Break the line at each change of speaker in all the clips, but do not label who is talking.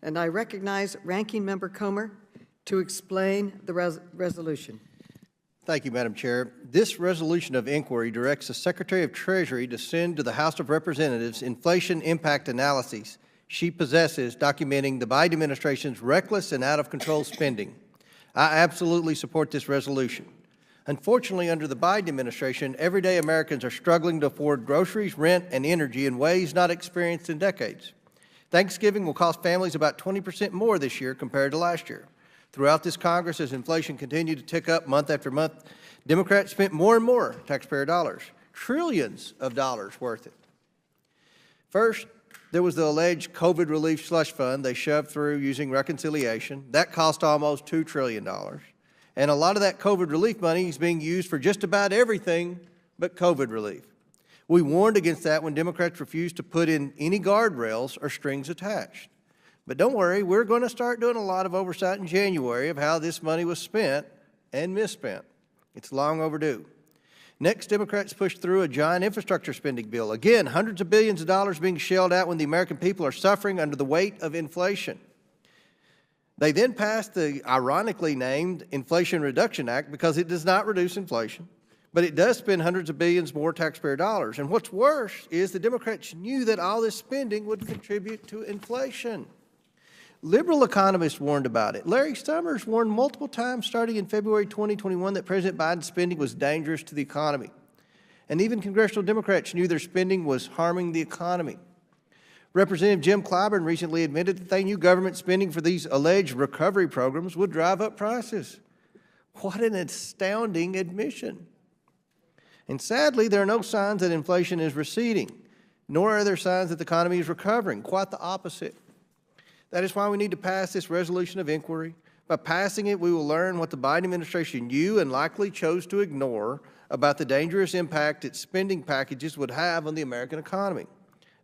And I recognize Ranking Member Comer to explain the resolution.
Thank you, Madam Chair. This resolution of inquiry directs the Secretary of Treasury to send to the House of Representatives inflation impact analyses she possesses documenting the Biden administration's reckless and out-of-control spending. I absolutely support this resolution. Unfortunately, under the Biden administration, everyday Americans are struggling to afford groceries, rent, and energy in ways not experienced in decades. Thanksgiving will cost families about 20% more this year compared to last year. Throughout this Congress, as inflation continued to tick up month after month, Democrats spent more and more taxpayer dollars, trillions of dollars worth it. First, there was the alleged COVID relief slush fund they shoved through using reconciliation. That cost almost $2 trillion. And a lot of that COVID relief money is being used for just about everything but COVID relief. We warned against that when Democrats refused to put in any guardrails or strings attached. But don't worry, we're going to start doing a lot of oversight in January of how this money was spent and misspent. It's long overdue. Next, Democrats pushed through a giant infrastructure spending bill. Again, hundreds of billions of dollars being shelled out when the American people are suffering under the weight of inflation. They then passed the ironically named Inflation Reduction Act because it does not reduce inflation, but it does spend hundreds of billions more taxpayer dollars. And what's worse is the Democrats knew that all this spending would contribute to inflation. Liberal economists warned about it. Larry Summers warned multiple times starting in February 2021 that President Biden's spending was dangerous to the economy. And even congressional Democrats knew their spending was harming the economy. Representative Jim Clyburn recently admitted that they knew government spending for these alleged recovery programs would drive up prices. What an astounding admission. And sadly, there are no signs that inflation is receding, nor are there signs that the economy is recovering. Quite the opposite. That is why we need to pass this resolution of inquiry. By passing it, we will learn what the Biden administration knew and likely chose to ignore about the dangerous impact its spending packages would have on the American economy.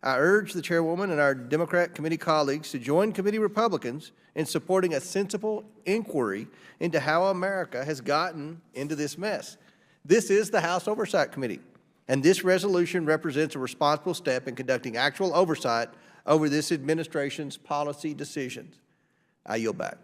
I urge the chairwoman and our Democrat committee colleagues to join committee Republicans in supporting a sensible inquiry into how America has gotten into this mess. This is the House Oversight Committee, and this resolution represents a responsible step in conducting actual oversight over this administration's policy decisions. I yield back.